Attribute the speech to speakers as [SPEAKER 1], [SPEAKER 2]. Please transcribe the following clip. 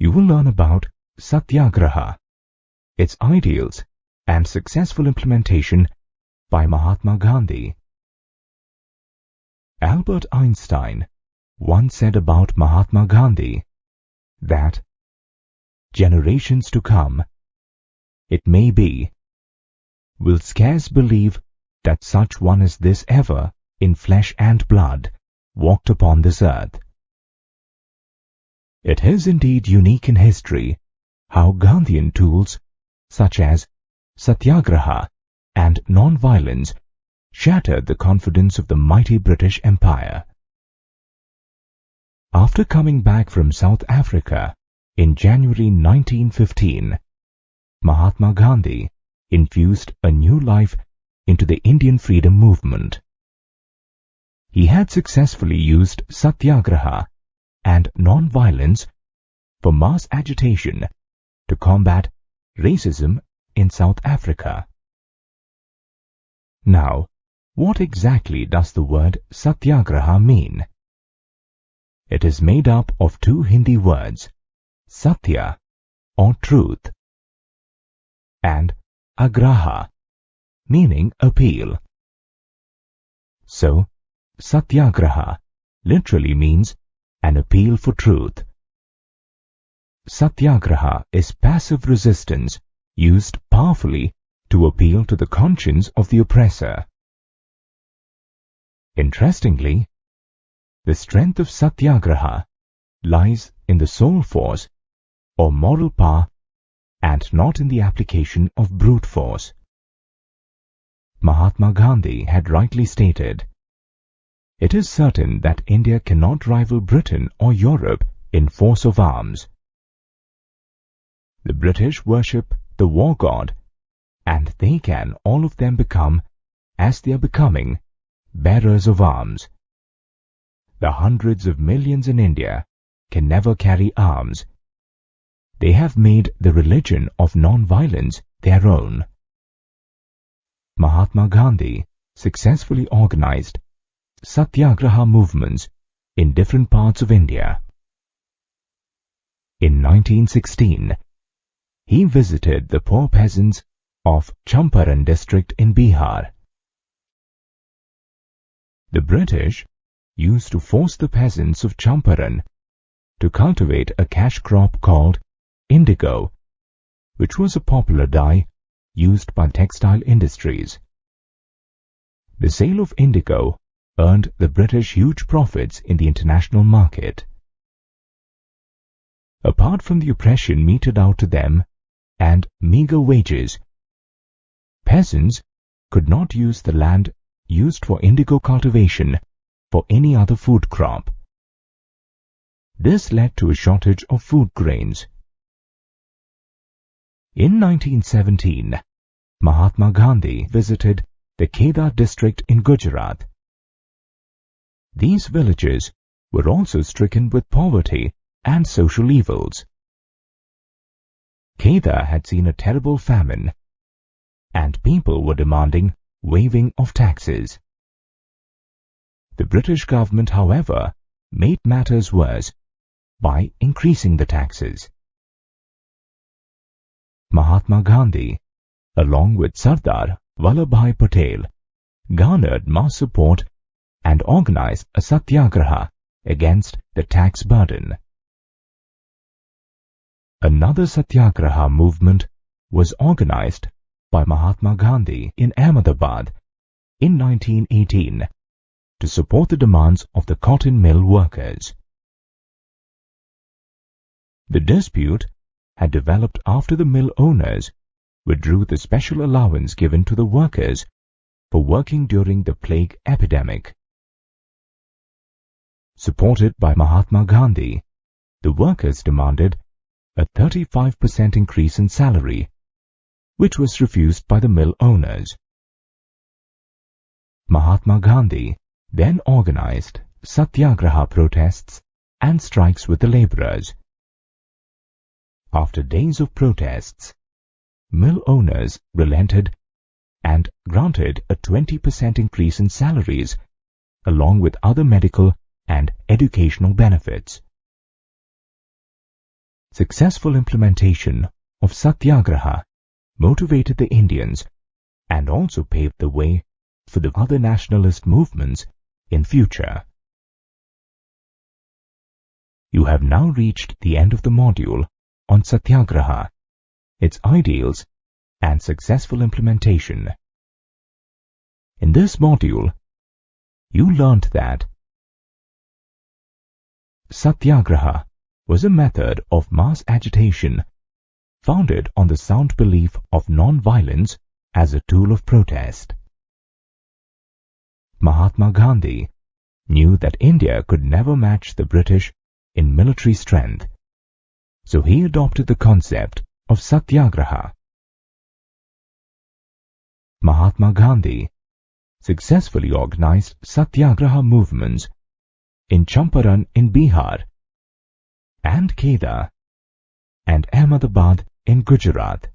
[SPEAKER 1] you will learn about Sathyagraha, its ideals and successful implementation by Mahatma Gandhi. Albert Einstein once said about Mahatma Gandhi that generations to come, it may be, will scarce believe that such one as this ever, in flesh and blood, walked upon this earth. It is indeed unique in history how Gandhian tools such as Sathyagraha and non-violence shattered the confidence of the mighty British Empire. After coming back from South Africa in January 1915, Mahatma Gandhi infused a new life into the Indian freedom movement. He had successfully used Satyagraha and non-violence for mass agitation to combat racism in South Africa. Now, what exactly does the word Satyagraha mean? It is made up of two Hindi words, Satya or truth, and Agraha, meaning appeal. So, Satyagraha literally means an appeal for truth. Satyagraha is passive resistance used powerfully to appeal to the conscience of the oppressor. Interestingly, the strength of Satyagraha lies in the soul force or moral power and not in the application of brute force. Mahatma Gandhi had rightly stated, "It is certain that India cannot rival Britain or Europe in force of arms." The British worship the war god, and they can all of them become, as they are becoming, bearers of arms. The hundreds of millions in India can never carry arms. They have made the religion of non-violence their own. Mahatma Gandhi successfully organized Satyagraha movements in different parts of India. In 1916, he visited the poor peasants of Champaran district in Bihar. The British used to force the peasants of Champaran to cultivate a cash crop called indigo, which was a popular dye used by textile industries. The sale of indigo earned the British huge profits in the international market. Apart from the oppression meted out to them and meager wages, peasants could not use the land used for indigo cultivation for any other food crop. This led to a shortage of food grains. In 1917, Mahatma Gandhi visited the Kheda district in Gujarat. These villages were also stricken with poverty and social evils. Kheda had seen a terrible famine, and people were demanding waiving of taxes. The British government, however, made matters worse by increasing the taxes. Mahatma Gandhi, along with Sardar Vallabhbhai Patel, garnered mass support and organized a Satyagraha against the tax burden. Another Satyagraha movement was organized by Mahatma Gandhi in Ahmedabad in 1918 to support the demands of the cotton mill workers. The dispute had developed after the mill owners withdrew the special allowance given to the workers for working during the plague epidemic. Supported by Mahatma Gandhi, the workers demanded a 35% increase in salary, which was refused by the mill owners. Mahatma Gandhi then organized Satyagraha protests and strikes with the laborers. After days of protests, mill owners relented and granted a 20% increase in salaries along with other medical and educational benefits. Successful implementation of Satyagraha motivated the Indians and also paved the way for the other nationalist movements in future. You have now reached the end of the module on Satyagraha, its ideals and successful implementation. In this module, you learnt that Satyagraha was a method of mass agitation founded on the sound belief of non-violence as a tool of protest. Mahatma Gandhi knew that India could never match the British in military strength, so he adopted the concept of Satyagraha. Mahatma Gandhi successfully organized Satyagraha movements in Champaran in Bihar and Kheda and Ahmedabad in Gujarat.